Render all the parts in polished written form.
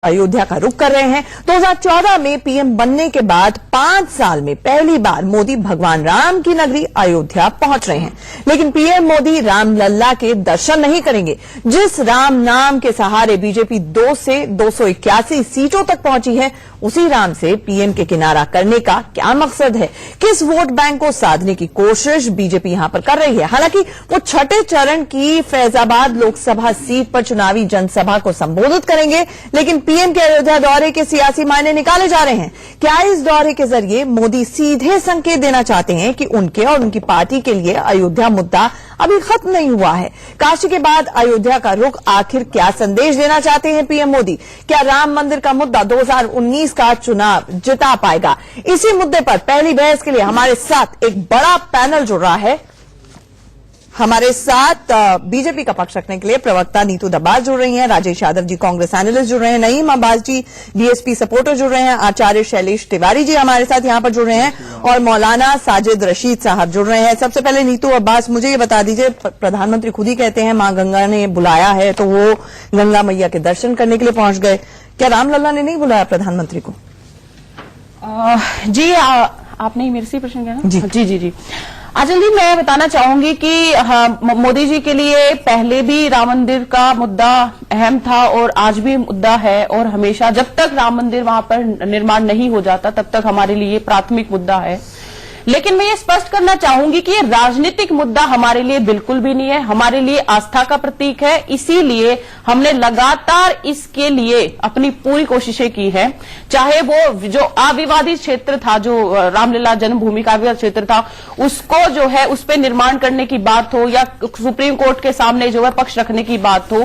अयोध्या का रुख कर रहे हैं। 2014 में पीएम बनने के बाद 5 साल में पहली बार मोदी भगवान राम की नगरी अयोध्या पहुंच रहे हैं, लेकिन पीएम मोदी रामलल्ला के दर्शन नहीं करेंगे। जिस राम नाम के सहारे बीजेपी 2 से 281 सीटों तक पहुंची है, उसी राम से पीएम के किनारा करने का क्या मकसद है? किस वोट बैंक को साधने की कोशिश बीजेपी यहां पर कर रही है? हालांकि वो छठे चरण की फैजाबाद लोकसभा सीट पर चुनावी जनसभा को संबोधित करेंगे, लेकिन पीएम के अयोध्या दौरे के सियासी मायने निकाले जा रहे हैं। क्या इस दौरे के जरिए मोदी सीधे संकेत देना चाहते हैं कि उनके और उनकी पार्टी के लिए अयोध्या मुद्दा अभी खत्म नहीं हुआ है? काशी के बाद अयोध्या का रुख आखिर क्या संदेश देना चाहते हैं पीएम मोदी? क्या राम मंदिर का मुद्दा 2019 का चुनाव जिता पाएगा? इसी मुद्दे पर पहली बहस के लिए हमारे साथ एक बड़ा पैनल जुड़ रहा है। हमारे साथ बीजेपी का पक्ष रखने के लिए प्रवक्ता नीतू दब्बास जुड़ रही हैं, राजेश यादव जी कांग्रेस एनालिस्ट जुड़ रहे हैं, नईम अब्बास जी बीएसपी सपोर्टर जुड़ रहे हैं, आचार्य शैलेश तिवारी जी हमारे साथ यहां पर जुड़ रहे हैं और मौलाना साजिद रशीद साहब जुड़ रहे हैं। सबसे पहले नीतू अब्बास, मुझे ये बता दीजिए, प्रधानमंत्री खुद ही कहते हैं मां गंगा ने बुलाया है, तो वो गंगा मैया के दर्शन करने के लिए पहुंच गए। क्या रामलल्ला ने नहीं बुलाया प्रधानमंत्री को? जी आपने मेरे से प्रश्न किया ना? जी आचल जी, मैं बताना चाहूंगी कि मोदी जी के लिए पहले भी राम मंदिर का मुद्दा अहम था और आज भी मुद्दा है, और हमेशा जब तक राम मंदिर वहां पर निर्माण नहीं हो जाता तब तक हमारे लिए प्राथमिक मुद्दा है। लेकिन मैं ये स्पष्ट करना चाहूंगी कि ये राजनीतिक मुद्दा हमारे लिए बिल्कुल भी नहीं है, हमारे लिए आस्था का प्रतीक है। इसीलिए हमने लगातार इसके लिए अपनी पूरी कोशिशें की है, चाहे वो जो अविवादित क्षेत्र था, जो रामलीला जन्मभूमि का अविवादित क्षेत्र था, उसको जो है उस पर निर्माण करने की बात हो, या सुप्रीम कोर्ट के सामने जो है पक्ष रखने की बात हो,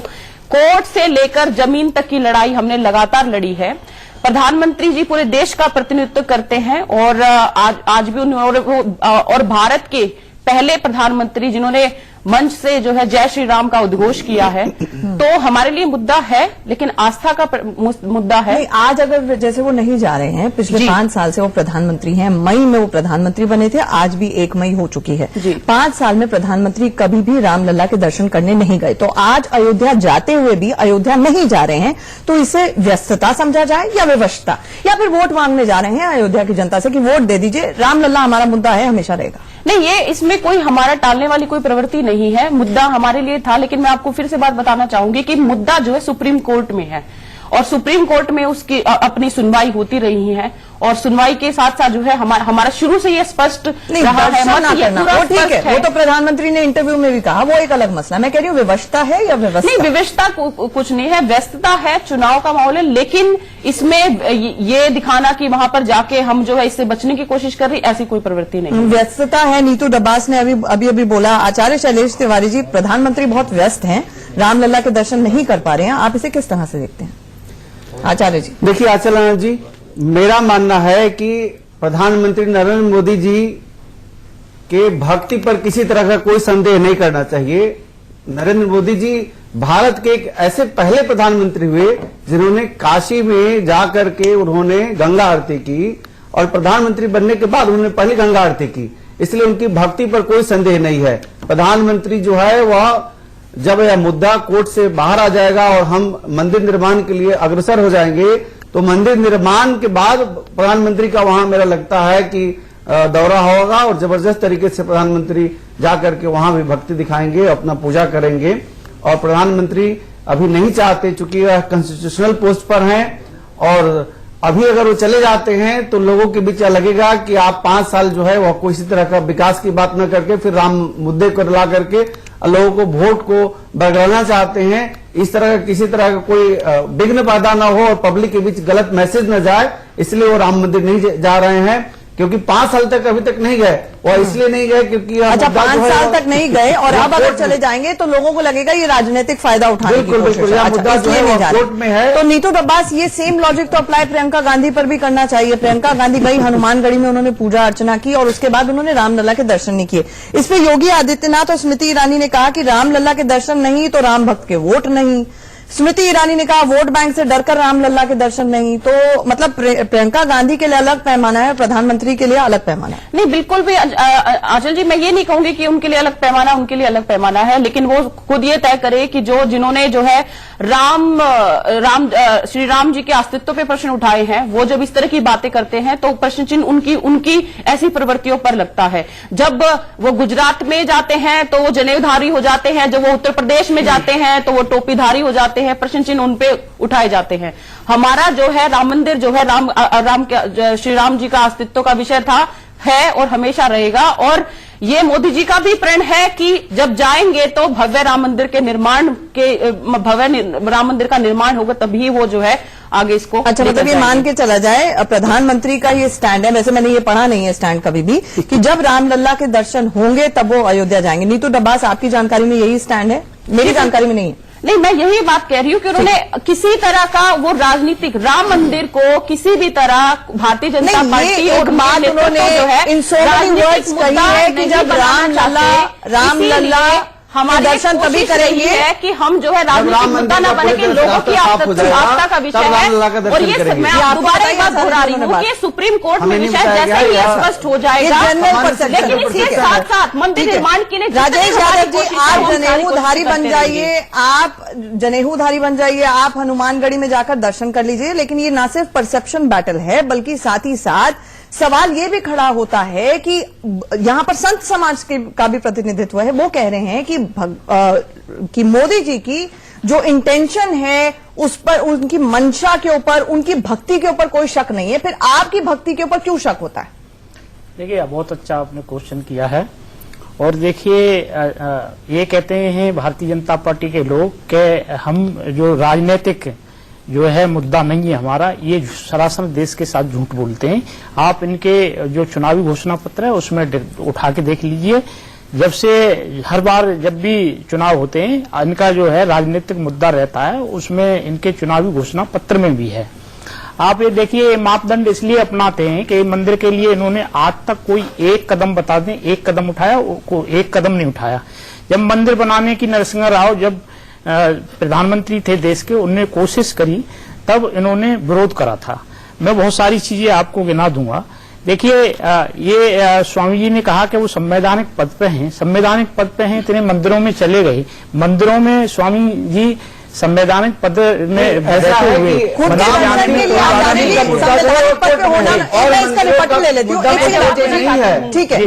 कोर्ट से लेकर जमीन तक की लड़ाई हमने लगातार लड़ी है। प्रधानमंत्री जी पूरे देश का प्रतिनिधित्व करते हैं और आज भी और भारत के पहले प्रधानमंत्री जिन्होंने मंच से जो है जय श्री राम का उद्घोष किया है, तो हमारे लिए मुद्दा है, लेकिन आस्था का मुद्दा है। आज अगर जैसे वो नहीं जा रहे हैं, पिछले 5 साल से वो प्रधानमंत्री हैं, मई में वो प्रधानमंत्री बने थे, आज भी 1 मई हो चुकी है। 5 साल में प्रधानमंत्री कभी भी रामलल्ला के दर्शन करने नहीं गए, तो आज अयोध्या जाते हुए भी अयोध्या नहीं जा रहे हैं, तो इसे व्यस्तता समझा जाए या विवशता, या फिर वोट मांगने जा रहे हैं अयोध्या की जनता से कि वोट दे दीजिए, रामलल्ला हमारा मुद्दा है, हमेशा रहेगा? नहीं, ये इसमें कोई हमारा टालने वाली कोई प्रवृत्ति नहीं है। मुद्दा हमारे लिए था, लेकिन मैं आपको फिर से बात बताना चाहूंगी कि मुद्दा जो है सुप्रीम कोर्ट में है, और सुप्रीम कोर्ट में उसकी अपनी सुनवाई होती रही है, और सुनवाई के साथ साथ जो है हमारा शुरू से ये स्पष्ट रहा है। वो ठीक है, वो तो प्रधानमंत्री ने इंटरव्यू में भी कहा, वो एक अलग मसला। मैं कह रही हूँ विवशता है या व्यवस्था? नहीं, विवशता कुछ नहीं है, व्यस्तता है, चुनाव का माहौल है, लेकिन इसमें ये दिखाना कि वहां पर जाके हम जो है इससे बचने की कोशिश कर रही, ऐसी कोई प्रवृत्ति नहीं। व्यस्तता है, नीतू दब्बास ने अभी बोला। आचार्य शैलेश तिवारी जी, प्रधानमंत्री बहुत व्यस्त हैं, रामलल्ला के दर्शन नहीं कर पा रहे हैं, आप इसे किस तरह से देखते हैं? आचार्य जी देखिए, आचार्य जी, मेरा मानना है कि प्रधानमंत्री नरेंद्र मोदी जी के भक्ति पर किसी तरह का कोई संदेह नहीं करना चाहिए। नरेंद्र मोदी जी भारत के एक ऐसे पहले प्रधानमंत्री हुए जिन्होंने काशी में जाकर के उन्होंने गंगा आरती की, और प्रधानमंत्री बनने के बाद उन्होंने पहली गंगा आरती की, इसलिए उनकी भक्ति पर कोई संदेह नहीं है। प्रधानमंत्री जो है वह जब यह मुद्दा कोर्ट से बाहर आ जाएगा और हम मंदिर निर्माण के लिए अग्रसर हो जाएंगे, तो मंदिर निर्माण के बाद प्रधानमंत्री का वहां मेरा लगता है कि दौरा होगा, और जबरदस्त तरीके से प्रधानमंत्री जाकर के वहां भी भक्ति दिखाएंगे, अपना पूजा करेंगे। और प्रधानमंत्री अभी नहीं चाहते, चूंकि वह कॉन्स्टिट्यूशनल पोस्ट पर हैं, और अभी अगर वो चले जाते हैं तो लोगों के बीच लगेगा कि आप 5 साल जो है वह कोई इसी तरह का विकास की बात न करके फिर राम मुद्दे को ला करके लोगों को वोट को बदलना चाहते हैं। इस तरह का किसी तरह का कोई विघ्न पैदा न हो और पब्लिक के बीच गलत मैसेज न जाए, इसलिए वो राम मंदिर नहीं जा रहे हैं। क्योंकि 5 साल तक अभी तक नहीं गए, और इसलिए नहीं गए क्योंकि 5 साल तक नहीं गए, और अब अगर चले जाएंगे तो लोगों को लगेगा ये राजनीतिक फायदा उठाने की कोशिश है। मुद्दा जो है कोर्ट में है। तो नीतू दब्बास, ये सेम लॉजिक तो अप्लाई प्रियंका गांधी पर भी करना चाहिए। प्रियंका गांधी गई, हनुमानगढ़ी में उन्होंने पूजा अर्चना की, और उसके बाद उन्होंने रामलल्ला के दर्शन नहीं किए। इस पे योगी आदित्यनाथ और स्मृति ईरानी ने कहा कि रामलल्ला के दर्शन नहीं तो राम भक्त के वोट नहीं। स्मृति ईरानी ने कहा वोट बैंक से डरकर रामलला के दर्शन नहीं, तो मतलब प्रियंका गांधी के लिए अलग पैमाना है, प्रधानमंत्री के लिए अलग पैमाना है। नहीं, बिल्कुल भी आंचल जी, मैं ये नहीं कहूंगी कि उनके लिए अलग पैमाना, उनके लिए अलग पैमाना है, लेकिन वो खुद ये तय करे कि जिन्होंने जो है श्री राम जी के अस्तित्व पे प्रश्न उठाए हैं, वो जब इस तरह की बातें करते हैं तो प्रश्न चिन्ह उनकी ऐसी प्रवृत्तियों पर लगता है। जब वो गुजरात में जाते हैं तो वो जनेऊधारी हो जाते हैं, जब वो उत्तर प्रदेश में जाते हैं तो वो टोपीधारी हो जाते हैं, प्रश्न चिन्ह उन पे उठाए जाते हैं। हमारा जो है राम मंदिर जो है श्री राम जी का अस्तित्व का विषय था, है और हमेशा रहेगा। और ये मोदी जी का भी प्रण है कि जब जाएंगे तो भव्य राम मंदिर का निर्माण होगा, तभी वो जो है आगे इसको। अच्छा, मतलब ये मान के चला जाए प्रधानमंत्री का ये स्टैंड है, वैसे मैंने ये पढ़ा नहीं है स्टैंड कभी भी, कि जब रामलला के दर्शन होंगे तब वो अयोध्या जाएंगे। नीतू डब्बास, आपकी जानकारी में यही स्टैंड है? मेरी जानकारी में नहीं है। नहीं, मैं यही बात कह रही हूँ कि उन्होंने किसी तरह का वो राजनीतिक राम मंदिर को किसी भी तरह भारतीय जनता पार्टी और बात उन्होंने इन सो मेनी वर्ड्स कही है कि जब रामलला हमारे दर्शन तभी करेंगे है कि हम जो है राजनीतिक मुद्दा न बने कि लोगों की आस्था का विषय है। और ये मैं दोबारा एक बात दोहरा रही हूँ कि सुप्रीम कोर्ट में विषय जैसे ही स्पष्ट हो जाएगा, लेकिन इसके साथ साथ मंदिर निर्माण के लिए राजेश यादव जी, आप जनेऊधारी बन जाइए, आप हनुमानगढ़ी में जाकर दर्शन कर लीजिए, लेकिन ये ना सिर्फ परसेप्शन बैटल है बल्कि साथ ही साथ सवाल ये भी खड़ा होता है कि यहां पर संत समाज का भी प्रतिनिधित्व है। वो कह रहे हैं कि मोदी जी की जो इंटेंशन है उस पर, उनकी मंशा के ऊपर, उनकी भक्ति के ऊपर कोई शक नहीं है, फिर आपकी भक्ति के ऊपर क्यों शक होता है? देखिए, बहुत अच्छा आपने क्वेश्चन किया है। और देखिए, ये कहते हैं भारतीय जनता पार्टी के लोग कि हम जो राजनीतिक जो है मुद्दा नहीं है हमारा, ये सरासर देश के साथ झूठ बोलते हैं। आप इनके जो चुनावी घोषणा पत्र है उसमें उठा के देख लीजिए, जब से हर बार जब भी चुनाव होते हैं इनका जो है राजनीतिक मुद्दा रहता है, उसमें इनके चुनावी घोषणा पत्र में भी है। आप ये देखिए, मापदंड इसलिए अपनाते हैं कि मंदिर के लिए इन्होंने आज तक कोई एक कदम बता दें, एक कदम उठाया, एक कदम नहीं उठाया। जब मंदिर बनाने की नरसिंह राव जब प्रधानमंत्री थे देश के, उन्होंने कोशिश करी, तब इन्होंने विरोध करा था। मैं बहुत सारी चीजें आपको गिना दूंगा। देखिए, ये स्वामी जी ने कहा कि वो संवैधानिक पद पे हैं, इतने मंदिरों में चले गए, मंदिरों में स्वामी जी संवैधानिक पद में बैठे हुए ठीक है।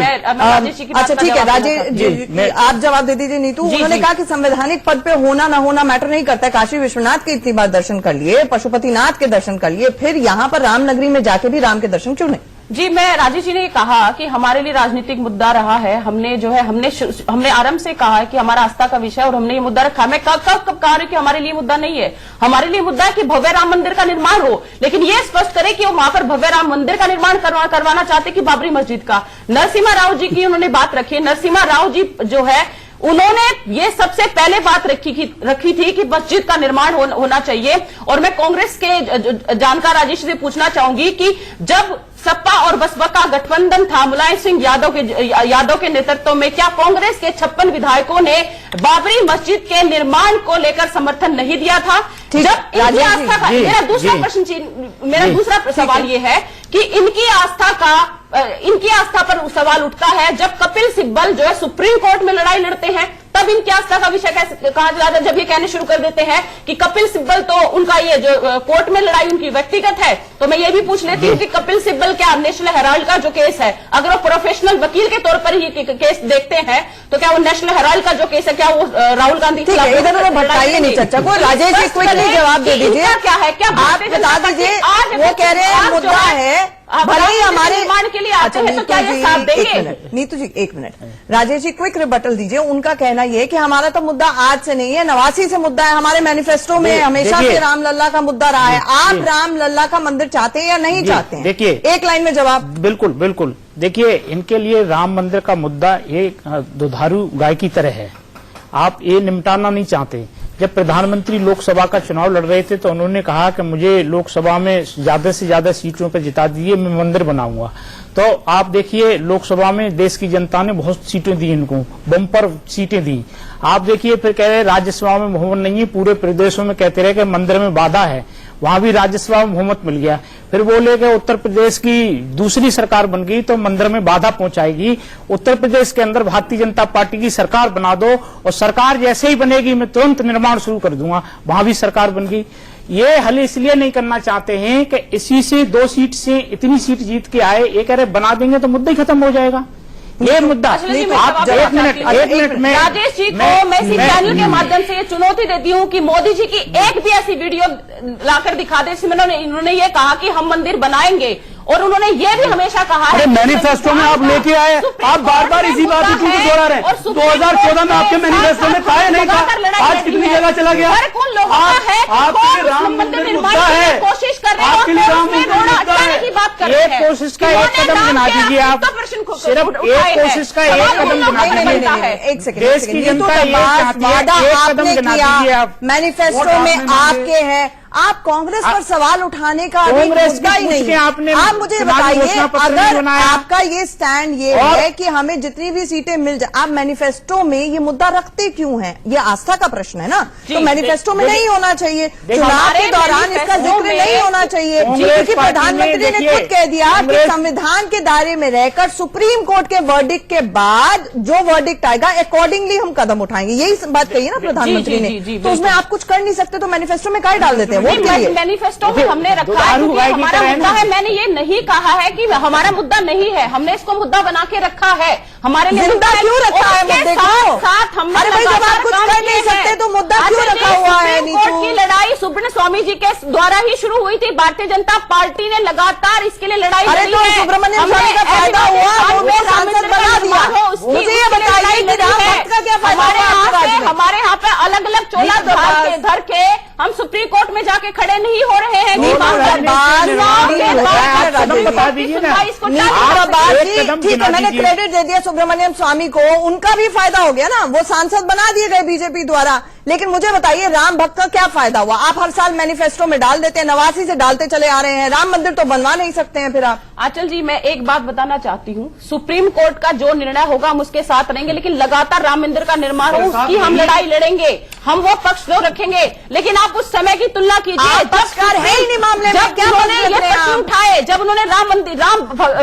अच्छा, ठीक है राजेश जी, आप जवाब दे दीजिए। नीतू, उन्होंने कहा कि संवैधानिक पद पे होना ना होना मैटर नहीं करता है। काशी विश्वनाथ के इतनी बार दर्शन कर लिए, पशुपतिनाथ के दर्शन कर लिए, फिर यहाँ पर रामनगरी में जाके भी राम के दर्शन क्यों नहीं? जी, मैं राजेश जी ने कहा कि हमारे लिए राजनीतिक मुद्दा रहा है। हमने आरंभ से कहा है कि हमारा आस्था का विषय, और हमने ये मुद्दा रखा। मैं कब कहा कि हमारे लिए मुद्दा नहीं है। हमारे लिए मुद्दा है कि भव्य राम मंदिर का निर्माण हो, लेकिन ये स्पष्ट करे कि वो वहां पर भव्य राम मंदिर का निर्माण करवाना चाहते कि बाबरी मस्जिद का। नरसिम्हा राव जी की उन्होंने बात रखी है। नरसिम्हा राव जी जो है उन्होंने ये सबसे पहले बात रखी थी कि मस्जिद का निर्माण होना चाहिए। और मैं कांग्रेस के जानकार राजेश से पूछना चाहूंगी कि जब सपा और बसपा का गठबंधन था मुलायम सिंह यादव के नेतृत्व में, क्या कांग्रेस के 56 विधायकों ने बाबरी मस्जिद के निर्माण को लेकर समर्थन नहीं दिया था? जब इनकी आस्था का, मेरा दूसरा सवाल ये है कि इनकी आस्था पर सवाल उठता है जब कपिल सिब्बल जो है सुप्रीम कोर्ट में लड़ाई लड़ते हैं, तब इनकी आस्था का विषय कैसे कहा जाता है? जब ये कहने शुरू कर देते हैं कि कपिल सिब्बल तो उनका ये जो कोर्ट में लड़ाई उनकी व्यक्तिगत है, तो मैं ये भी पूछ लेती हूँ कि कपिल सिब्बल क्या नेशनल हेराल्ड का जो केस है, अगर वो प्रोफेशनल वकील के तौर पर ही केस देखते हैं, तो क्या वो नेशनल हेराल्ड का जो केस है, क्या वो राहुल गांधी के खिलाफ? इधर भटकाइए नहीं चर्चा को। राजेश जी क्विकली जवाब दे दीजिए। क्या है, क्या आप बता दीजिए। वो कह रहे हैं मुद्दा है भले ही हमारे निर्माण के लिए आते हैं, तो क्या ये साथ देंगे? नीतू जी एक minute, Rajesh ji quick rebuttal दीजिए। उनका कहना यह है कि हमारा तो मुद्दा आज से नहीं है, 89 से मुद्दा है, हमारे मैनिफेस्टो में हमेशा से रामलला का मुद्दा रहा है। आप रामलला का मंदिर चाहते हैं या नहीं चाहते हैं? देखिए, एक लाइन में जवाब। बिल्कुल बिल्कुल। देखिए, इनके लिए राम मंदिर का मुद्दा एक दुधारू गाय की तरह है। आप ये निपटाना नहीं चाहते, जब प्रधानमंत्री लोकसभा का चुनाव लड़ रहे थे तो उन्होंने कहा कि मुझे लोकसभा में ज्यादा से ज्यादा सीटों पर जिता दीजिए, मैं मंदिर बनाऊंगा। तो आप देखिए लोकसभा में देश की जनता ने बहुत सीटें दी, इनको बम्पर सीटें दी। आप देखिए फिर कह रहे राज्यसभा में बहुमत नहीं है, पूरे प्रदेशों में कहते रहे कि मंदिर में बाधा है, वहां भी राज्यसभा में बहुमत मिल गया। फिर बोले कि उत्तर प्रदेश की दूसरी सरकार बन गई तो मंदिर में बाधा पहुंचाएगी, उत्तर प्रदेश के अंदर भारतीय जनता पार्टी की सरकार बना दो और सरकार जैसे ही बनेगी मैं तुरंत निर्माण शुरू कर दूंगा, वहां भी सरकार बन गई। ये हल इसलिए नहीं करना चाहते हैं कि इसी से 2 सीट से इतनी सीट जीत के आए, ये कह रहे बना देंगे तो मुद्दा ही खत्म हो जाएगा। ये मुद्दा आप एक मिनट में राजेश जी को मैं इसी चैनल के माध्यम से ये चुनौती देती हूँ कि मोदी जी की एक भी ऐसी वीडियो लाकर दिखा दे जिसमें इन्होंने ये कहा कि हम मंदिर बनाएंगे, और उन्होंने ये भी हमेशा कहा है मैनिफेस्टो में आप लेके आए, आप बार बार इसी बात को दोहरा रहे हैं। 2014 में आपके मैनिफेस्टो में कहा नहीं था, आज कितनी जगह चला गया। कौन लोगों का है आपके राम मंदिर निर्माण की कोशिश कर रहे हैं, आपके लिए राम मंदिर हटाने की बात कर रहे हैं। कोशिश का एक कदम गिना दीजिए आप, सिर्फ एक कोशिश का एक कदम गिना दीजिए। एक सेकंड, देश की जनता ये चाहती है, एक कदम गिना दीजिए आप। मैनिफेस्टो में आपके हैं, आप कांग्रेस पर सवाल उठाने का अभी मुद्दा ही नहीं है। आप मुझे बताइए, अगर आपका ये स्टैंड ये है कि हमें जितनी भी सीटें मिल जाए, आप मैनिफेस्टो में ये मुद्दा रखते क्यों हैं? ये आस्था का प्रश्न है ना, तो मैनिफेस्टो में नहीं होना चाहिए, चुनाव के दौरान इसका जिक्र नहीं होना चाहिए, क्योंकि प्रधानमंत्री ने खुद कह दिया कि संविधान के दायरे में रहकर सुप्रीम कोर्ट के वर्डिक्ट के बाद जो वर्डिक्ट आएगा अकॉर्डिंगली हम कदम उठाएंगे। यही बात कही है ना प्रधानमंत्री ने, तो उसमें आप कुछ कर नहीं सकते, तो मैनिफेस्टो में काय डाल देते हैं? मैनिफेस्टो में हमने रखा है क्योंकि हमारा मुद्दा है। मैंने ये नहीं कहा है कि हमारा मुद्दा नहीं है, हमने इसको मुद्दा बना के रखा है। हमारे लिए मुद्दा क्यों रखा है? मुद्दे को साथ हमने अरे भाई जब आप कुछ कर नहीं सकते तो मुद्दा क्यों रखा हुआ है? कोर्ट की लड़ाई सुब्रमण्य स्वामी जी के द्वारा ही शुरू हुई थी, भारतीय जनता पार्टी ने लगातार इसके लिए लड़ाई लड़ी है। अरे तो सुब्रमण्य स्वामी का फायदा हुआ, उन्होंने सांसद बना दिया। मुझे ये बताइए कि राम भक्त का क्या फायदा हुआ? हमारे यहाँ पे अलग अलग चोला धर के हम सुप्रीम कोर्ट में जाके खड़े नहीं हो रहे हैं। बता दीजिए ना, ठीक है, मैंने क्रेडिट दे दिया सुब्रमण्यम स्वामी को, उनका भी फायदा हो गया ना, वो सांसद बना दिए गए बीजेपी द्वारा। लेकिन मुझे बताइए राम भक्त का क्या फायदा हुआ? आप हर साल मैनिफेस्टो में डाल देते हैं, 89 से डालते चले आ रहे हैं, राम मंदिर तो बनवा नहीं सकते हैं फिर आप। आंचल जी मैं एक बात बताना चाहती हूँ, सुप्रीम कोर्ट का जो निर्णय होगा हम उसके साथ रहेंगे, लेकिन लगातार राम मंदिर का निर्माण हो उसकी हम लड़ाई लड़ेंगे, हम वो पक्ष जो रखेंगे। लेकिन आप उस समय की तुलना कीजिए पक्षकार है ही नहीं मामले में, जब उन्होंने ये प्रश्न उठाए, जब उन्होंने राम मंदिर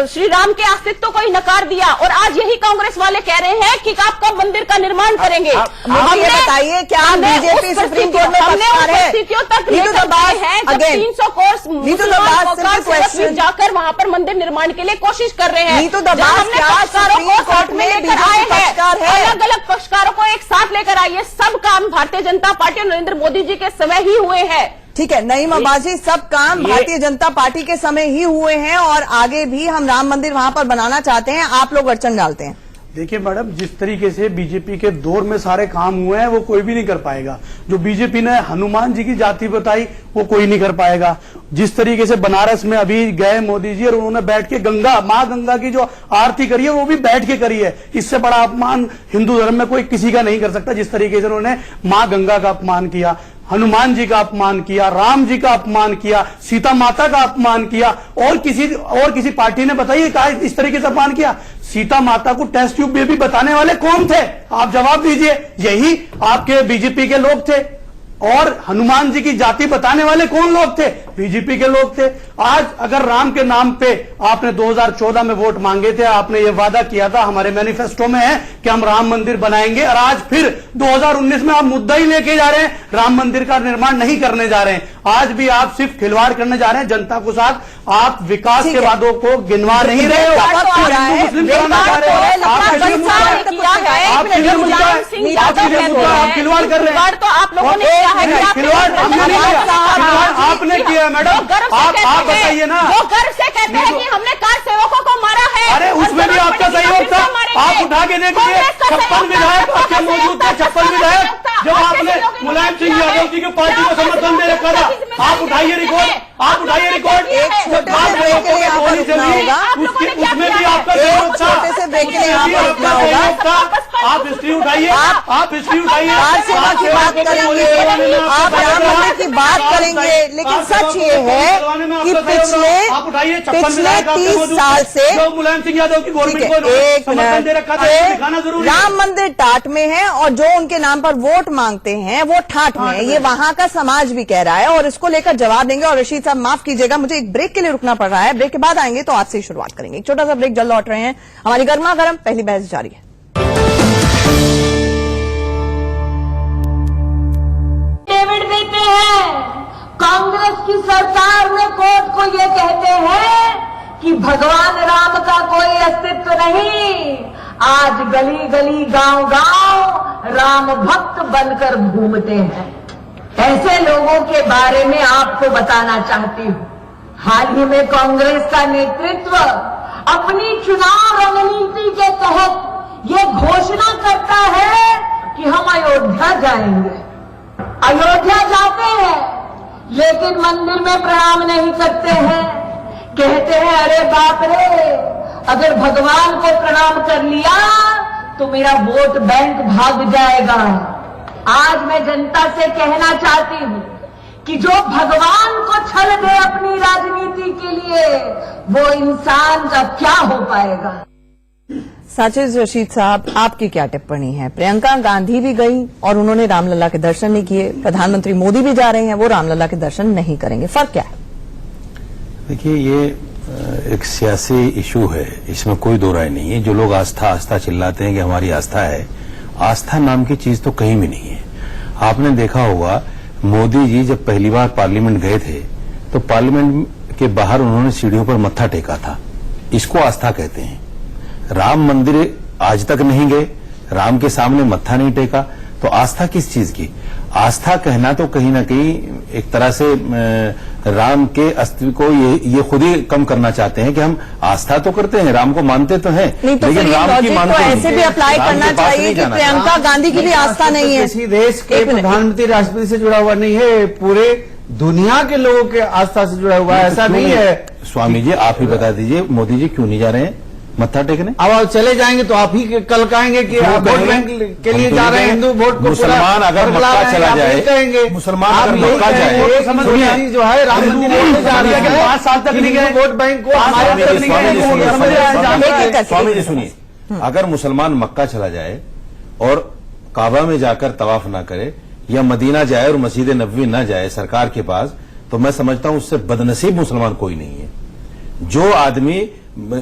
श्री राम के अस्तित्व को ही नकार दिया, और आज यही कांग्रेस वाले कह रहे हैं कि आप कब मंदिर का निर्माण करेंगे। मुझे ये बताइए क्या बीजेपी सुप्रीम कोर्ट में पक्षकार है? स्थितियों तक लेकर गए हैं जब 300 कोर्स जाकर वहां पर मंदिर निर्माण के लिए कोशिश कर रहे हैं। हमने पक्षकारों को कोर्ट में लेकर आए हैं, अलग अलग पक्षकारों को एक साथ लेकर आइए। सब काम भारतीय जनता पार्टी और नरेंद्र मोदी जी के समय ही हुए हैं। ठीक है नईम अब्बासी, सब काम भारतीय जनता पार्टी के समय ही हुए हैं और आगे भी हम राम मंदिर वहां पर बनाना चाहते हैं, आप लोग अड़चन डालते हैं। देखिए मैडम, जिस तरीके से बीजेपी के दौर में सारे काम हुए हैं वो कोई भी नहीं कर पाएगा। जो बीजेपी ने हनुमान जी की जाति बताई वो कोई नहीं कर पाएगा। जिस तरीके से बनारस में अभी गए मोदी जी और उन्होंने बैठ के माँ गंगा की जो आरती करी है वो भी बैठ के करी है, इससे बड़ा अपमान हिंदू धर्म में कोई किसी का नहीं कर सकता। जिस तरीके से उन्होंने माँ गंगा का अपमान किया, हनुमान जी का अपमान किया, राम जी का अपमान किया, सीता माता का अपमान किया, और किसी पार्टी ने बताइए कहा इस तरीके से अपमान किया? सीता माता को टेस्ट ट्यूब बेबी बताने वाले कौन थे? आप जवाब दीजिए। यही आपके बीजेपी के लोग थे। और हनुमान जी की जाति बताने वाले कौन लोग थे? बीजेपी के लोग थे। आज अगर राम के नाम पे आपने 2014 में वोट मांगे थे, आपने ये वादा किया था, हमारे मैनिफेस्टो में है कि हम राम मंदिर बनाएंगे, और आज फिर 2019 में आप मुद्दा ही लेके जा रहे हैं, राम मंदिर का निर्माण नहीं करने जा रहे हैं। आज भी आप सिर्फ खिलवाड़ करने जा रहे हैं जनता के साथ, आप विकास के वादों को गिनवा नहीं रहे हो, मुस्लिम कराना चाह रहे हो, आप खिलवाड़ कर रहे हैं। तो आप लोगों ने खिलवाड़ हमने नहीं किया, आपने किया मैडम। आप बताइए ना। वो गर्व से कहते हैं कि हमने कार सेवकों को मारा है। अरे उसमें भी आपका सहयोग था। आप उठा के देखिए 56 विधायक आपके मौजूद थे, 56 विधायक, जब आपने मुलायम सिंह यादव जी की पार्टी को समर्थन दे रखा था। आप उठाइए रिकॉर्ड, आप उठाइए रिकॉर्ड। एक छोटे से ब्रेक के लिए यहाँ पर रुकना होगा। उसमें भी आपका एक सहयोग था। छोटे से ब्रेक के लिए यहाँ पर रुकना होगा। आप हिस्ट्री उठाइए, आप हिस्ट्री उठाइए। कार सेवा की बात करेंगे, आप राम मंदिर की बात करेंगे, लेकिन सच ये है कि पिछले 30 साल से मुलायम सिंह यादव की ठीक गवर्नमेंट है, को एक समर्थन दे रखा था, ये दिखाना मिनट, जरूरी है। राम मंदिर टाट में है और जो उनके नाम पर वोट मांगते हैं वो ठाठ में है, ये वहां का समाज भी कह रहा है और इसको लेकर जवाब देंगे। और रशीद साहब माफ कीजिएगा, मुझे एक ब्रेक के लिए रुकना पड़ रहा है, ब्रेक के बाद आएंगे तो आज से ही शुरुआत करेंगे। एक छोटा सा ब्रेक, जल्द लौट रहे हैं। हमारी गर्मा गर्म पहली बहस जारी है। डेविड देते हैं, कांग्रेस की सरकार में कोर्ट को ये कहते हैं कि भगवान राम का कोई अस्तित्व नहीं। आज गली गली गांव गांव राम भक्त बनकर घूमते हैं। ऐसे लोगों के बारे में आपको बताना चाहती हूं। हाल ही में कांग्रेस का नेतृत्व अपनी चुनाव रणनीति के तहत ये घोषणा करता है कि हम अयोध्या जाएंगे। अयोध्या जाते हैं लेकिन मंदिर में प्रणाम नहीं करते हैं। कहते हैं अरे बाप रे, अगर भगवान को प्रणाम कर लिया तो मेरा वोट बैंक भाग जाएगा। आज मैं जनता से कहना चाहती हूं कि जो भगवान को छल दे अपनी राजनीति के लिए, वो इंसान का क्या हो पाएगा। साजिद रशीद साहब, आपकी क्या टिप्पणी है? प्रियंका गांधी भी गई और उन्होंने रामलला के दर्शन नहीं किए, प्रधानमंत्री मोदी भी जा रहे हैं, वो रामलला के दर्शन नहीं करेंगे, फर्क क्या है? देखिए, ये एक सियासी इशू है, इसमें कोई दो राय नहीं है। जो लोग आस्था आस्था चिल्लाते हैं कि हमारी आस्था है, आस्था नाम की चीज तो कहीं भी नहीं है। आपने देखा होगा, मोदी जी जब पहली बार पार्लियामेंट गए थे तो पार्लियामेंट के बाहर उन्होंने सीढ़ियों पर मत्था टेका था, इसको आस्था कहते हैं। राम मंदिर आज तक नहीं गए, राम के सामने मत्था नहीं टेका, तो आस्था किस चीज की? आस्था कहना तो कहीं ना कहीं एक तरह से राम के अस्तित्व को ये खुद ही कम करना चाहते हैं कि हम आस्था तो करते हैं, राम को मानते तो हैं, नहीं तो लेकिन राम की मानते तो ऐसे भी अप्लाई करना चाहिए कि प्रियंका गांधी की भी आस्था नहीं है। किसी देश के प्रधानमंत्री राष्ट्रपति से जुड़ा हुआ नहीं है, पूरे दुनिया के लोगों के आस्था से जुड़ा हुआ है, ऐसा नहीं है। स्वामी जी, आप ही बता दीजिए, मोदी जी क्यों नहीं जा रहे हैं मत्था टेकने? अब आप चले जाएंगे तो आप ही कल कहेंगे कि आप वोट बैंक के लिए जा रहे हैं, हिंदू वोट को मुसलमान अगर मक्का चला जाए, कहेंगे मुसलमान अगर मक्का जाए, सुनिए जो है राम मंदिर में जा रहे हैं, 5 साल तक नहीं गए वोट बैंक को हमारे तरफ नहीं गए। स्वामी जी सुनिए, अगर मुसलमान मक्का चला जाए और काबा में जाकर तवाफ ना करे या मदीना जाए और मस्जिद नबवी ना जाए सरकार के पास, तो मैं समझता हूं उससे बदनसीब मुसलमान कोई नहीं है। जो आदमी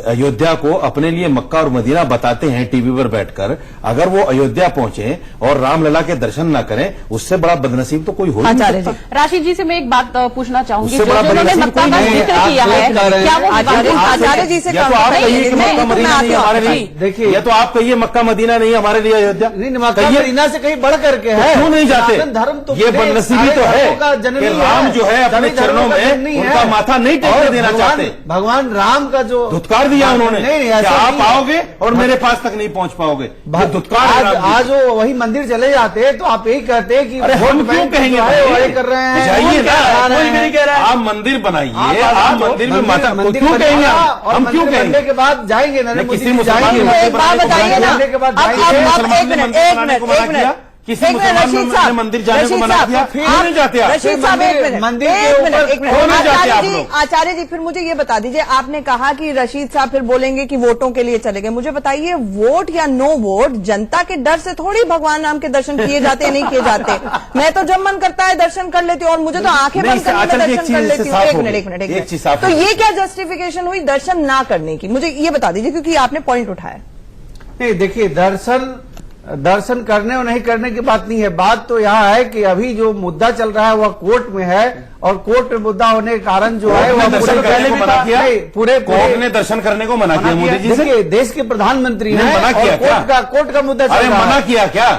अयोध्या को अपने लिए मक्का और मदीना बताते हैं टीवी पर बैठकर, अगर वो अयोध्या पहुंचे और रामलला के दर्शन ना करें, उससे बड़ा बदनसीब तो कोई हो ही नहीं सकता। राशि जी से मैं एक बात पूछना चाहूंगी, उससे बड़ा उन्होंने बदनसीब मक्का कोई का नहीं है। जिक्र किया है, क्या वो आचार्य जी से या तो आप कहिए कि मक्का मदीना नहीं हमारे लिए, देखिए, या तो आप कहिए मक्का मदीना नहीं हमारे लिए अयोध्या नहीं, मक्का मदीना से कहीं बढ़ करके है। क्यों नहीं जाते? धर्म तो ये बदनसीबी तो है कि राम जो है अपने चरणों में उनका माथा नहीं टेकने देना चाहते। भगवान राम का जो धुतकार दिया उन्होंने, नहीं, क्या आप आओगे और मेरे पास तक नहीं पहुंच पाओगे, धुतकार। आज वो वही मंदिर चले जाते तो आप यही कहते हैं कि हम क्यों कहेंगे वही कर रहे हैं, जाइए ना, कोई भी नहीं कह रहा है। आप मंदिर बनाइए, आप मंदिर में माता क्यों कहेंगे? हम क्यों कहेंगे? के बाद जाएंगे ना, किसी मुसलमान एक बात बताइए ना, के बाद अब एक मिनट किसी मुसलमान ने मंदिर जाने को मना किया, फिर नहीं जाते आप? रशीद साहब मंदिर के ऊपर एक मिनट आचार्य जी फिर मुझे ये बता दीजिए, आपने कहा कि रशीद साहब फिर बोलेंगे कि वोटों के लिए चले गए। मुझे बताइए, वोट या नो वोट, जनता के डर से थोड़ी भगवान राम के दर्शन किए जाते नहीं किए जाते। मैं तो जब मन करता है दर्शन कर लेती हूँ और मुझे तो आंखें बंद करके मैं दर्शन कर लेती हूँ। एक मिनट तो ये क्या जस्टिफिकेशन हुई दर्शन ना करने की? मुझे ये बता दीजिए, क्योंकि आपने पॉइंट उठाया। नहीं, देखिए, दर्शन करने और नहीं करने की बात नहीं है। बात तो यहाँ है कि अभी जो मुद्दा चल रहा है वह कोर्ट में है और कोर्ट में मुद्दा होने के कारण जो है वह दर्शन करने को मना किया, पूरे कोर्ट ने दर्शन करने को मना किया मोदी जी से। देखिए, देश के प्रधानमंत्री ने मना किया क्या? कोर्ट का मुद्दा चल रहा है। मना किया क्या?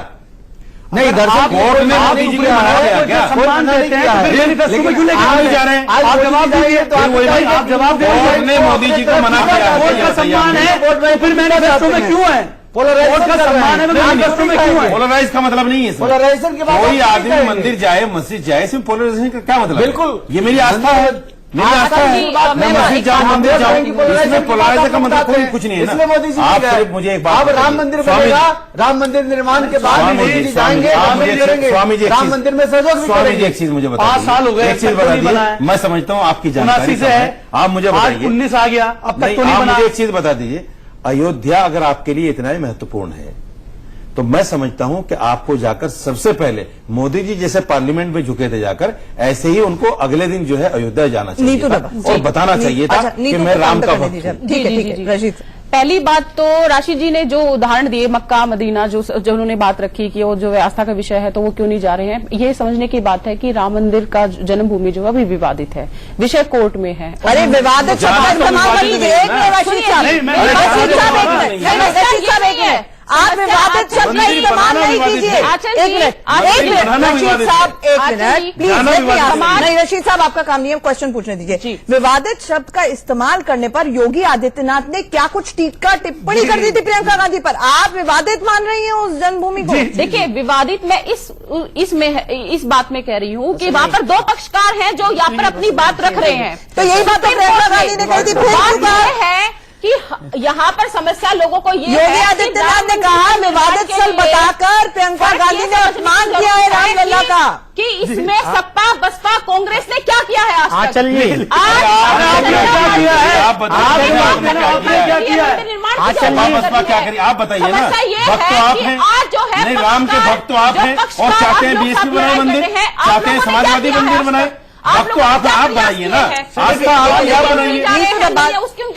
नहीं, दर्शन कोर्ट ने मोदी जी को मना किया क्या? सम्मान देते हैं, लेकिन क्यों लेके नहीं जा रहे हैं? आप जवाब दीजिए तो आप जवाब दीजिए। कोर्ट ने मोदी जी को मना किया, कोर्ट का सम्मान है, तो फिर मैनिफेस्टो में क्यों है? पोलराइजेशन का सम्मान है, मैनिफेस्टो में क्यों है? पोलराइज का मतलब नहीं है इसमें। पोलराइजेशन के बाद कोई आदमी मंदिर जाए, मस्जिद जाए, इसमें पोलराइजेशन का क्या मतलब? बिल्कुल, ये मेरी आस्था है, मेरी आस्था है मैं मस्जिद जाऊं, मंदिर जाऊं, इसमें पोलराइज का मतलब कोई कुछ नहीं है इसलिए मोदी जी ना। आप गए। सिर्फ मुझे एक बात अब राम मंदिर स्वामी बनेगा, राम मंदिर निर्माण के बाद स्वामी मोदी जी, जी स्वामी जाएंगे, जी, आप राम मुझे मंदिर करेंगे, स्वामी जी एक राम चीज- मंदिर में सहयोग भी स्वामी जी करेंगे। एक चीज मुझे 5 साल हो गए, एक चीज अब तक तो बता नहीं बना है। दीजिए, मैं समझता हूँ आपकी 79 जानकारी से कम है, है, आप मुझे आज बताइए। 19 आ गया, अब तक नहीं, तो नहीं आप बना। मुझे एक चीज बता दीजिए, अयोध्या अगर आपके लिए इतना ही महत्वपूर्ण है तो मैं समझता हूं कि आपको जाकर सबसे पहले मोदी जी जैसे पार्लियामेंट में झुके थे जाकर, ऐसे ही उनको अगले दिन जो है अयोध्या जाना चाहिए नीतू था डब्बा। और बताना चाहिए था अच्छा, कि नीतू मैं को राम काम का करने भक्त दीजिए। हूं। ठीक है, जी, ठीक जी, है, जी। रशीद। पहली बात तो राशि जी ने जो उदाहरण दिए मक्का मदीना, जो उन्होंने बात रखी कि वो जो है आस्था का विषय है तो वो क्यों नहीं जा रहे हैं, ये समझने की बात है कि राम मंदिर का जन्मभूमि जो है अभी विवादित है, विषय कोर्ट में है। अरे विवादित शब्द का इस्तेमाल कर लीजिए। एक मिनट रशीद साहब, नहीं, मैं- रशीद साहब एक नहीं, मिनट, नहीं, नहीं, रशीद साहब एक मिनट, आप विवादित शब्द का मंदिर इस्तेमाल बनाना नहीं विवादित कीजिए। है। आचल एक जी, मिनट, आचल एक जी, मिनट, बनाना रशीद विवादित साहब एक आचल मिनट जी, प्लीज बनाना let me विवादित ask- है। नहीं रशीद साहब आपका काम नहीं है क्वेश्चन पूछने दीजिए। जी। विवादित शब्द का इस्तेमाल करने पर योगी आदित्यनाथ ने क्या कुछ टीका टिप्पणी कर दी थी प्रियंका गांधी पर, आप विवादित मान रही हैं उस जन्मभूमि को? देखिए विवादित मैं इस बात में कह रही हूँ कि वहाँ पर दो पक्षकार हैं जो यहाँ पर अपनी बात रख रहे हैं। तो यही बात तो प्रियंका गांधी ने कही थी, फिर बात क्यों कहा? यह है कि यहाँ पर समस्या लोगों को ये योगी है कि आदित्यनाथ ने राम कहा मंदिर विवादित के स्थल लिए बताकर प्रियंका फर्क गांधी ये ने समझने की अपमान जरूरत किया है रामलला कि- का। कि इसमें सपा बसपा कांग्रेस ने क्या किया है आज तक? आंचल जी, आज आपने क्या किया है? आप बताइए आपने आपने क्या किया है? क्या किया है? सपा बसपा क्या करी, आप बताइए ना। समस्या ये भक्त तो है आप कि हैं, आज जो है नहीं राम के भक्त तो आप जो हैं और पक्षकार चाहते हैं आप लोग बीएसपी बनाए सप्लाई मंदिर, कर रहे हैं, आप चाहते हैं लोगों ने समाजवादी क्या किया मंदिर है बनाए, आज भक्त तक? तो आप क्या आप प्रयास बनाइए किए ना, हैं? आस्था आप क्या बनाइए। नीतू डब्बा-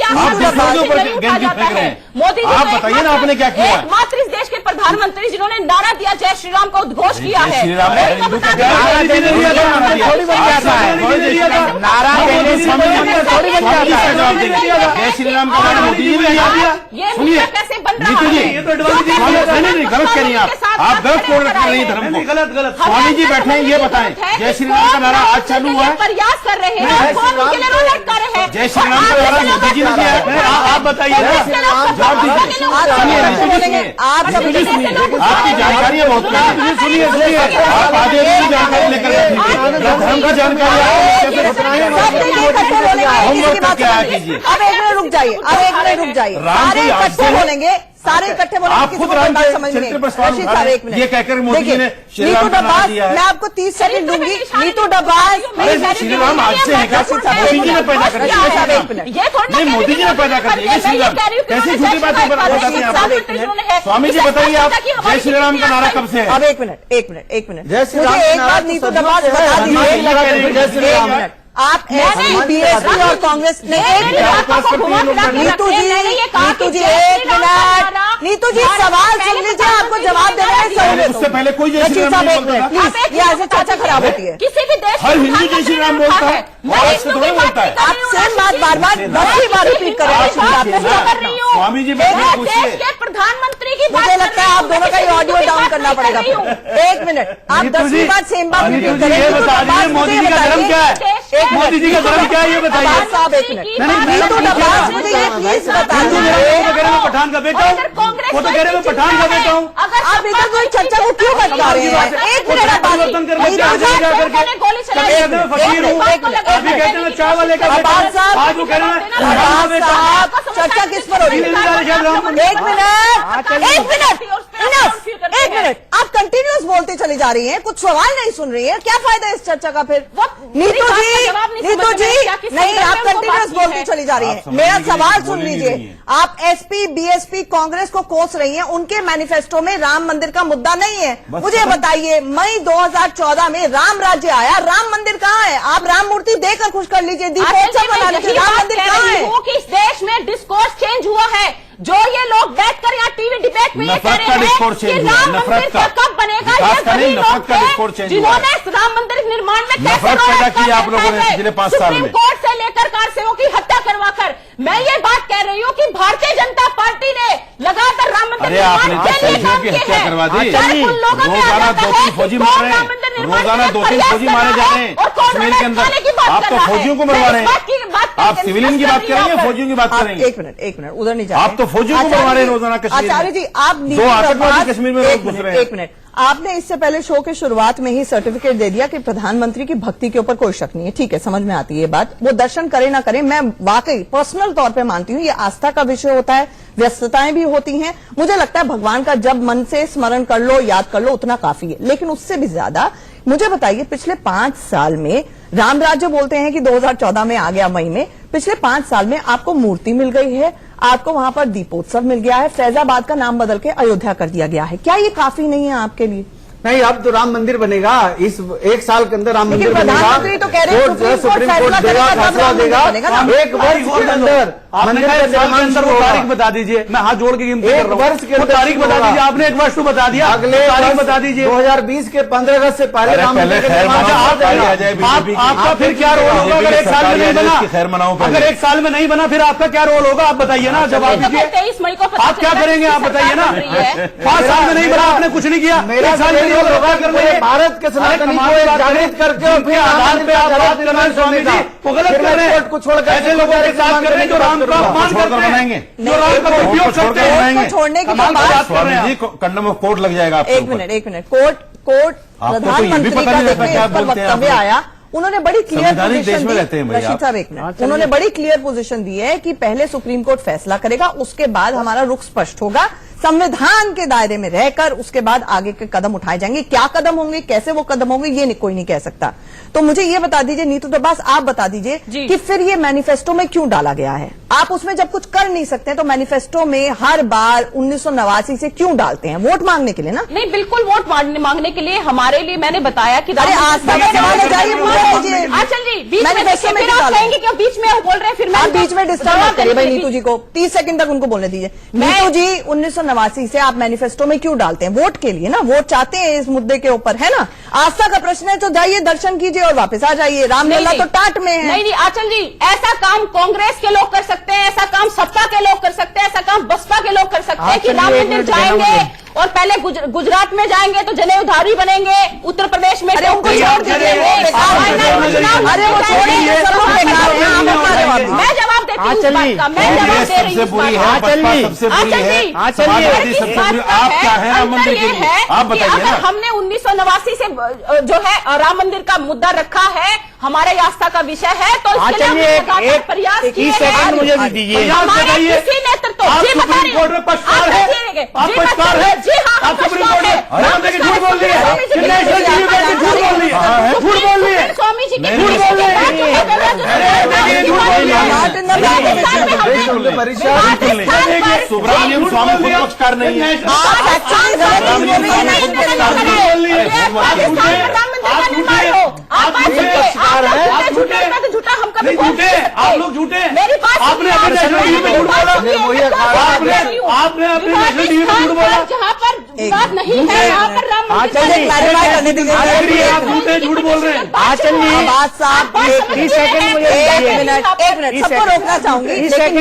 आप दूसरों के ऊपर गेंद फेंक रहे हैं। मोदी जी आप तो बताइए ना एकमात्र- आपने क्या किया है? एकमात्र इस देश के प्रधानमंत्री जिन्होंने नारा दिया जय श्री राम का उद्घोष किया है। श्री राम उनको हिंदू का बता क्या दें- नारा देने दिया था? थोड़ी बन जाता है। नारा देने से थोड़ी बन जाता है। जय श्री राम का नारा मोदी जी ने दिया। ये सुनिए मुद्दा कैसे बन रहा नीतू जी, है? ये तो एडवांस जी नहीं गलत कह रही हैं आप गलत कोड रख रही हैं धर्म को। गलत गलत स्वामी जी बैठे हैं, ये बताएं जय श्री राम का नारा आज चालू हुआ है। प्रयास कर रहे हैं जय और श्री कौन राम उनके लिए रोल कर रहे हैं? जय श्री राम का नारा मोदी जी ने दिया है। आप बताइए ना। जवाब दीजिए। आप सुनिए, सबसे नीतू जी बोलेंगे, सुनिए। आप नीतू जी सबसे सुनिए, आपकी जानकारियां बहुत कम है। सुनिए आप आधे की जानकारी लेकर बैठे हैं। धर्म की जानकारी आप कैसे बताएं? सब मिलके इकट्ठे बोलेंगे, किसी की बात क्या सुनिए। कीजिए। अब एक मिनट रुक जाइए, अब एक मिनट रुक जाइए, राम सारे जी आज इकट्ठे से- बोलेंगे, सारे इकट्ठे बोलेंगे, आप किसी खुद को कोई राम बात के समझ में चरित्र नहीं। पर सवाल रशीद उठा साहब रहे एक मिनट, ये कहकर मोदी जी ने देखिए, श्री राम नीतू का नारा डब्बास, दिया है। मैं आपको 30 सेकंड दूंगी। नीतू डब्बास, अरे श्री राम आज से है क्या? मोदी जी ने पैदा कर दिया रशीद साहब एक मिनट। नहीं, मोदी जी ने पैदा कर दिया श्री राम। कैसी झूठी बातें बताते हैं आप? स्वामी जी बताइए आप जय श्री राम का नारा कब से है? अब एक मिनट, एक मिनट, एक मिनट, जय श्री मुझे राम का एक नारा बात तो नीतू सदियों डब्बास से है। बता हम दीजिए। एक लगा देंगे, जय श्री एक राम। मिनट, आप बीएसपी और कांग्रेस ने एक मिनट, नीतू जी, नीतू जी एक मिनट, नीतू जी सवाल सुन लीजिए, आपको जवाब देना है सहूलियत उससे पहले कोई जय श्री रशीद राम साहब नहीं एक बोलता मिनट था। प्लीज, ये ऐसे चर्चा खराब होती है। किसी भी देश हर हिंदू जय श्री राम बोलता है, और आज से थोड़ा बोलता है। आप सेम बात बार बार 10वीं बार रिपीट कर रहे हैं रशीद साहब, आप कर रही हूँ। स्वामी जी बैठे हैं, पूछिए। देश के प्रधानमंत्री की बात मुझे कर लगता रही है आप हूँ, दोनों का ही किसी ऑडियो की डाउन बात करना नहीं पड़ेगा कर रही हूँ। फिर। एक मिनट, आप नीतू 10वीं जी, बार सेम बात नीतू रिपीट जी, करें। ये बता दीजिए मोदी जी का धर्म क्या है? एक मिनट, मोदी जी का धर्म क्या है ये बताइए। डब्बास साहब एक मिनट, नहीं, नीतू डब्बास मुझे ये प्लीज बता हिंदू दीजिए। धर्म को कह रहे मैं पठान का बेटा हूँ, वो तो कह रहे मैं पठान का बेटा हूँ। आप इधर कोई चर्चा को क्यों बता रहे हैं? एक मिनट आप बात परिवर्तन करने नीतू के आगे साहब, जा करके गोली चलाई। कहते हैं फकीर हूँ, अभी कहते हैं चाय वाले का बेटा अब्बास साहब, हूँ, आज वो कह रहे हैं राम का अब्बास बेटा। साहब, चर्चा किस पर हो रही है? एक मिनट, एक मिनट, आप कंटिन्यूअस बोलते चली जा रही हैं, कुछ सवाल नहीं सुन रही हैं, क्या फायदा है इस चर्चा का फिर? नीतू जी, नहीं, आप कंटिन्यूअस बोलती चली जा रही आप हैं। समझने मेरा के लिए सवाल बोल सुन ही नहीं लीजिए, रही हैं। आप एसपी बीएसपी कांग्रेस को कोस रही हैं, उनके मैनिफेस्टो में राम मंदिर का मुद्दा नहीं है। मुझे बताइए, मई 2014 में राम राज्य आया, राम मंदिर कहाँ है? आप राम मूर्ति देकर खुश कर लीजिए, दीपोत्सव बना लीजिए, राम मंदिर कहाँ है? कि इस देश में डिस्कोर्स चेंज हुआ है। जो ये लोग बैठकर यहाँ टीवी डिबेट में ये कह नफरत रहे का हैं डिस्कोर्स कि चेंज हुआ, राम नफरत मंदिर का। कब बनेगा, विकास ये का वही नहीं, लोग नफरत का थे डिस्कोर्स चेंज हुआ जिन्होंने इस राम मंदिर निर्माण में कैसे नफरत रोल पैदा की करने आप लोगों ने हैं। पिछले 5 साल में। सुप्रीम कोर्ट से लेकर कार सेवकों की हत्या करवाकर मैं ये बात कह रही हूँ कि भारतीय जनता पार्टी ने लगातार राम मंदिर अरे आपने निर्माण तो के लिए फौजियों काम की किए हत्या हैं। करवा दी। सर, उन लोगों में रोजाना आता 2-3 है फौजी कि मार कौन रहे राम मंदिर हैं, निर्माण रोजाना के 2-3 प्रयास फौजी कर मारे रहा जा है रहे हैं और कौन कश्मीर रैंक के अंदर। खाने की बात आप कर तो रहा है। फौजियों को मरवा रहे इस बात की हैं, बात आप सिविलियन की बात करेंगे, फौजियों की बात आप करेंगे। एक मिनट, उधर नहीं जा आप तो फौजियों को मरवा रहे हैं रोजाना कश्मीर में। आचार्य जी, आप दो आतंकवादी कश्मीर में रोज घुस रहे हैं। एक मिनट, आपने इससे पहले शो के शुरुआत में ही सर्टिफिकेट दे दिया कि प्रधानमंत्री की भक्ति के ऊपर कोई शक नहीं है। ठीक है, समझ में आती है ये बात। वो दर्शन करे ना करे, मैं वाकई पर्सनल तौर पे मानती हूँ ये आस्था का विषय होता है, व्यस्तताएं भी होती हैं। मुझे लगता है भगवान का जब मन से स्मरण कर लो, याद कर लो, उतना काफी है। लेकिन उससे भी ज्यादा मुझे बताइए, पिछले 5 साल में राम राज्य बोलते हैं कि 2014 में आ गया मई में, पिछले 5 साल में आपको मूर्ति मिल गई है, आपको वहां पर दीपोत्सव मिल गया है, फैजाबाद का नाम बदल के अयोध्या कर दिया गया है। क्या ये काफी नहीं है आपके लिए? नहीं, अब तो राम मंदिर बनेगा, इस 1 साल के अंदर राम मंदिर बनेगा। प्रधानमंत्री तो कह रहे हैं सुप्रीम कोर्ट देगा, फैसला देगा। 1 वर्ष के अंदर आपने कहा 1 साल के अंदर वो तारीख बता दीजिए। मैं हाथ जोड़ के गिनती कर रहा हूं। 1 वर्ष के अंदर तारीख बता दीजिए। आपने 1 वर्ष तो बता दिया, अगले तारीख बता दीजिए। 2020 के 15 अगस्त से पहले राम मंदिर का निर्माण आ जाएगा। आपका फिर क्या रोल होगा अगर 1 साल में नहीं बना? अगर 1 साल में नहीं बना फिर आपका क्या रोल होगा? आप बताइए ना, जवाब दीजिए। 23 मई को आप क्या करेंगे? आप बताइए ना। 5 साल में नहीं बना, आपने कुछ नहीं किया। मेरा 1 साल में नहीं होगा भारत के सनातनी को एक जागृत करके और फिर आधार पे आप बात कर रहे हैं स्वामी जी, वो गलत कर रहे हैं। को छोड़कर ऐसे लोगों के साथ कर रहे हैं जो राम का अपमान करते हैं, जो राम का उपयोग करते हैं। छोड़ने की कमाल की बात कर रहे हैं Swami ji, condemn of court लग जाएगा आपके ऊपर। एक मिनट, कोर्ट आपको तो ये भी प्रधानमंत्री पता का नहीं रहता देखिए क्या इस पर बोलते हैं वक्तव्य आप। आया, उन्होंने बड़ी क्लियर संवैधानिक देश पोजीशन में दी। रहते हैं भैया। रशीद साहब एक मिनट, उन्होंने बड़ी क्लियर पोजीशन दी है कि पहले सुप्रीम कोर्ट फैसला करेगा, उसके बाद हमारा रुख स्पष्ट होगा, संविधान के दायरे में रहकर उसके बाद आगे के कदम उठाए जाएंगे। क्या कदम होंगे, कैसे वो कदम होंगे, ये कोई नहीं कह सकता। तो मुझे ये बता दीजिए नीतू दरबास, आप बता दीजिए कि फिर ये मैनिफेस्टो में क्यों डाला गया है? आप उसमें जब कुछ कर नहीं सकते तो मैनिफेस्टो में हर बार 1989 से क्यों डालते हैं? वोट मांगने के लिए ना? नहीं, बिल्कुल वोट मांगने के लिए। हमारे लिए मैंने बताया कि अरे आस्था का सवाल है, जाइए पूछ लीजिए। आंचल जी, बीच में मैनिफेस्टो में फिर क्यों आप डाला? कहेंगे कि बीच में बोल रहे हैं, फिर आप बीच में डिस्टर्ब मत करिए भाई नीतू जी को, 30 सेकंड तक उनको बोलने दीजिए। नीतू जी, 1989 से आप मैनिफेस्टो में क्यों डालते हैं? वोट के लिए ना, वोट चाहते हैं इस मुद्दे के ऊपर, है ना? आस्था का प्रश्न है तो जाइए दर्शन कीजिए और वापस आ जाइए। रामलला तो टाट में है। नहीं आंचल जी, ऐसा काम कांग्रेस के लोग कर सकते हैं, ऐसा काम सपा के लोग कर सकते हैं, ऐसा काम बसपा के लोग कर सकते हैं कि राम मंदिर जाएंगे और पहले गुजरात में जाएंगे तो जनेऊधारी बनेंगे, उत्तर प्रदेश में अरे उनको छोड़ दीजिए, अरे वो छोड़िए, सब लोग बेकार हैं, आप अपना जवाब दीजिए। मैं जवाब देती हूँ इस बात का, मैं जवाब दे रही हूँ इस बात का। आप क्या है राम मंदिर के लिए? आप बताइए ना। हमने 1989 से जो है राम मंदिर का मुद्दा रखा है, हमारे आस्था का विषय है, तो इसके लिए हमने लगातार प्रयास किए हैं। मुझे भी दीजिए। हमारे किसी नेतृत्व जी बता रही हूँ, जी हाँ, आप सुप्रीम कोर्ट में झूठ बोल रही है, नेशनल टीवी पे झूठ बोल रही है, झूठ बोल रही है, स्वामी जी की झूठ बोल रही है। सुब्रमण्यम स्वामी खुद पक्षकार नहीं है। झूठा हम कभी झूठे, आप लोग झूठे। मेरी बात आपने अपने नेशनल टीवी पे झूठ बोला, आपने अपने नेशनल टीवी पे झूठ बोला। जहाँ पर विवाद नहीं है वहाँ पर राम मंदिर आप झूठे झूठ बोल रहे हैं। बात साहब, एक मिनट सबको रोकना चाहूंगी, लेकिन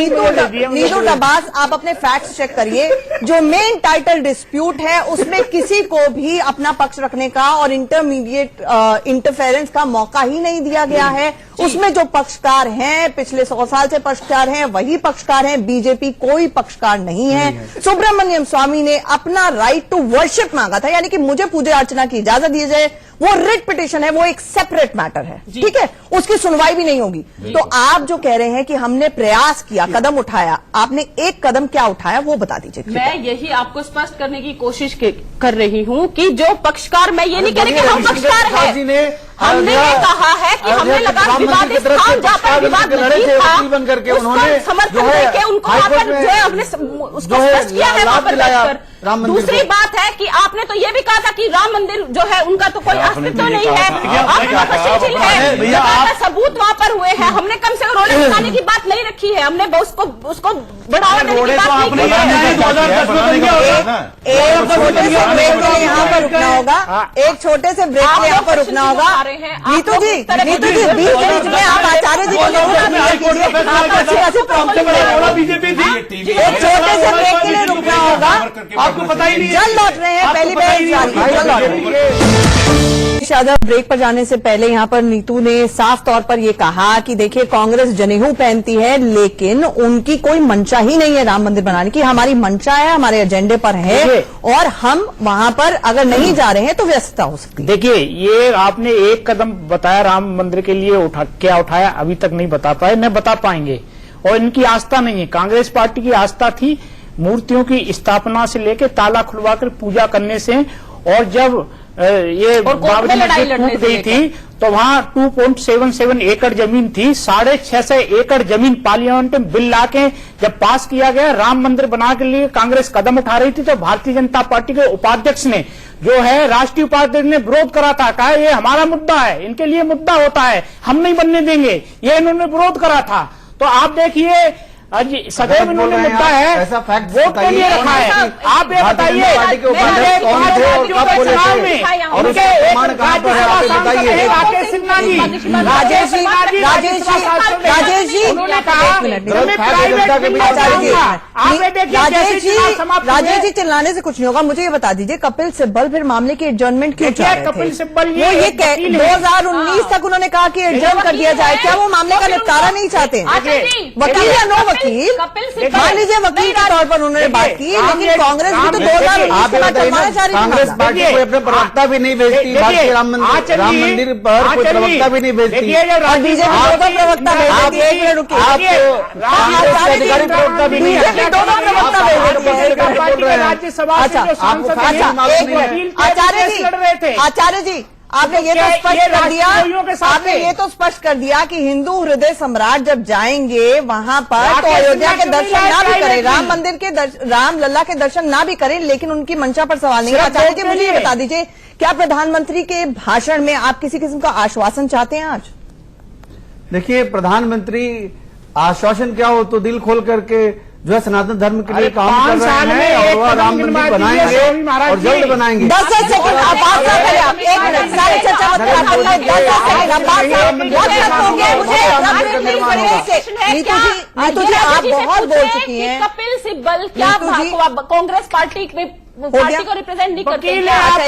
नीतू दरबास आप अपने फैक्ट्स चेक करिए। जो मेन टाइटल डिस्प्यूट है उसमें किसी को भी अपना पक्ष रखने का और इंटरमीडिएट इंटरफेरेंस का मौका ही नहीं दिया गया है। उसमें जो पक्षकार हैं, पिछले 100 साल से पक्षकार हैं, वही पक्षकार हैं, बीजेपी कोई पक्षकार नहीं है। सुब्रमण्यम स्वामी ने अपना राइट टू वर्शिप मांगा था, यानी कि मुझे पूजा अर्चना की इजाजत दी जाए, वो रिट पिटिशन है, वो एक सेपरेट मैटर है, ठीक है, उसकी सुनवाई भी नहीं होगी। तो आप जो कह रहे हैं कि हमने प्रयास किया, कदम उठाया, आपने एक कदम क्या उठाया वो बता दीजिए। मैं यही आपको स्पष्ट करने की कोशिश कर रही हूँ कि जो पक्षकार, मैं ये नहीं कह रही कि हम पक्षकार हैं, हमने ये कहा है कि हमने लगातार विवादित स्थान जहाँ पर विवाद नहीं था उसको समर्थन देके उनको वहाँ पर जो है हमने उसको स्पष्ट किया है वहाँ पर बैठकर। दूसरी बात है कि आपने तो ये भी कहा था कि राम मंदिर जो है उनका तो कोई अस्तित्व नहीं है, आपका है, सबूत वहाँ पर हुए हैं। हमने कम से कम रोड़े बनाने की बात नहीं रखी है, हमने उसको बढ़ावा देने की बात नहीं की है। यहाँ पर रुकना होगा, एक छोटे से ब्रेक में यहाँ पर रुकना होगा। नीतू जी बीच में आप आचार्य जी को बीजेपी थी, एक छोटे से ब्रेक के लिए रुकना होगा। आपको पता ही नहीं है। जल्द लौट रहे हैं, पहली बार अखिलेश यादव, ब्रेक पर जाने से पहले यहां पर नीतू ने साफ तौर पर यह कहा कि देखिए कांग्रेस जनेऊ पहनती है लेकिन उनकी कोई मंशा ही नहीं है राम मंदिर बनाने की। हमारी मंशा है, हमारे एजेंडे पर है और हम वहां पर अगर नहीं जा रहे हैं तो व्यस्तता हो सकती है। देखिए, ये आपने एक कदम बताया राम मंदिर के लिए क्या उठाया अभी तक नहीं बता पाए, न बता पाएंगे। और इनकी आस्था नहीं है, कांग्रेस पार्टी की आस्था थी मूर्तियों की स्थापना से लेकर ताला खुलवाकर पूजा करने से। और जब ये बाबरी मस्जिद टूट गई थी तो वहां 2.77 एकड़ जमीन थी, 650 एकड़ जमीन पार्लियामेंट में बिल लाके जब पास किया गया राम मंदिर बनाने के लिए कांग्रेस कदम उठा रही थी तो भारतीय जनता पार्टी के उपाध्यक्ष ने जो है राष्ट्रीय उपाध्यक्ष ने विरोध करा था, कहा ये हमारा मुद्दा है, इनके लिए मुद्दा होता है, हम नहीं बनने देंगे, ये इन्होंने विरोध करा था। तो आप देखिए सदैव इन्होंने मुद्दा है ऐसा फैक्ट वोट के लिए रखा है। आप ये बताइए राकेश सिन्हा जी, राजेश जी, राजेश जी चिल्लाने से कुछ नहीं होगा। मुझे ये बता दीजिए कपिल सिब्बल फिर मामले की एडजर्नमेंट क्यों चाह रहे थे? कपिल सिब्बल ये 2019 तक उन्होंने कहा कि एडजर्न कर दिया जाए, क्या वो मामले का निपटारा नहीं चाहते? वकील या नो वकील, मान लीजिए वकील के तौर पर उन्होंने बात की, लेकिन कांग्रेस भी तो 2019 के बाद करवाना चाह रही थी। कांग्रेस पार्टी कोई अपने प्रवक्ता भी नहीं भेजती, भारतीय राम मंदिर पर कोई प्रवक्ता भी नहीं भेजती और बीजेपी दोनों प्रवक्ता भेजती है। एक मिनट रुकिए, अधिकारी प्रवक्ता भी नहीं बीजेपी दोनों प्रवक्ता भेजती है। राज्यसभा अच्छा, आचार्य जी आपने ये तो स्पष्ट कर दिया, आपने ये तो स्पष्ट कर दिया कि हिंदू हृदय सम्राट जब जाएंगे वहां पर तो अयोध्या के दर्शन ना भी करें, राम मंदिर के राम लल्ला के दर्शन ना भी करें, लेकिन उनकी मंशा पर सवाल नहीं है। आचार्य जी मुझे ये बता दीजिए, क्या प्रधानमंत्री के भाषण में आप किसी किस्म का आश्वासन चाहते हैं आज? देखिए, प्रधानमंत्री आश्वासन क्या हो तो दिल खोल करके जो है सनातन धर्म के लिए काम कर रहे हैं और वह राम मंदिर बनाएंगे और जल्द बनाएंगे। 10 सेकंड आप बात ना करें, आप एक मिनट सारी चर्चा मत करें, 10 सेकंड आप बात नीतू जी आप बहुत बोल चुकी हैं। कपिल सिब्बल क्या कांग्रेस पार्टी को रिप्रेजेंट नहीं करते? आप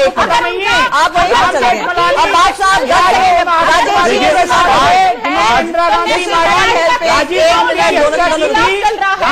वही बात चल रहे हैं। अब बात साहब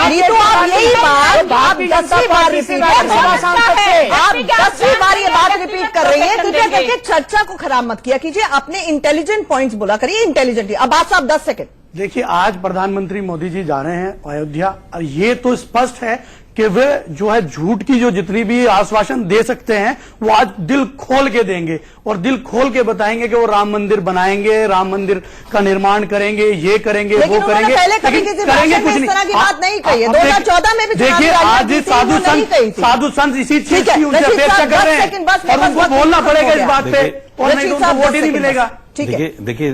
नीतू आप यही बात आप 10वीं बार रिपीट कर रही हैं, आप 10वीं बार ये बात रिपीट कर रही हैं। कृपया करके चर्चा को खराब मत किया कीजिए, अपने इंटेलिजेंट पॉइंट्स बोला करिए इंटेलिजेंटली। अब बात साहब 10 सेकंड। देखिए, आज प्रधानमंत्री मोदी जी जा रहे हैं अयोध्या और ये तो स्पष्ट है कि वे जो है झूठ की जो जितनी भी आश्वासन दे सकते हैं वो आज दिल खोल के देंगे और दिल खोल के बताएंगे कि वो राम मंदिर बनाएंगे, राम मंदिर का निर्माण करेंगे, ये करेंगे, वो करेंगे, पहले कभी किसी करेंगे कुछ नहीं। की बात नहीं कही है, 2014 में भी देखिए आज साधु संत इसी चीज की उनसे अपेक्षा कर रहे हैं और उनको बोलना पड़ेगा इस बात पे और नहीं तो वोट ही नहीं मिलेगा। देखिए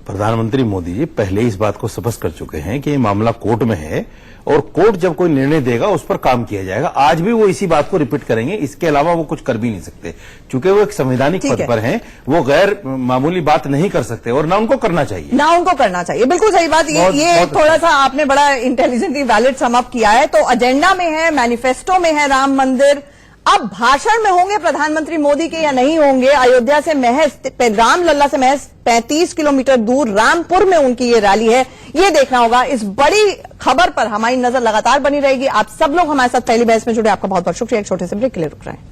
प्रधानमंत्री मोदी जी पहले इस बात को स्पष्ट कर चुके हैं कि ये मामला कोर्ट में है और कोर्ट जब कोई निर्णय देगा उस पर काम किया जाएगा। आज भी वो इसी बात को रिपीट करेंगे, इसके अलावा वो कुछ कर भी नहीं सकते क्योंकि वो एक संवैधानिक पद पर हैं, वो गैर मामूली बात नहीं कर सकते और ना उनको करना चाहिए, ना उनको करना चाहिए। बिल्कुल सही बात। ये थोड़ा सा आपने बड़ा इंटेलिजेंटली वैलिड सम अप किया है। तो एजेंडा में है, मैनिफेस्टो में है राम मंदिर। अब भाषण में होंगे प्रधानमंत्री मोदी के या नहीं होंगे? अयोध्या से महज राम लल्ला से महज 35 किलोमीटर दूर रामपुर में उनकी ये रैली है, ये देखना होगा। इस बड़ी खबर पर हमारी नजर लगातार बनी रहेगी। आप सब लोग हमारे साथ पहली बहस में जुड़े, आपका बहुत बहुत शुक्रिया। एक छोटे से ब्रेक के लिए रुक रहे हैं।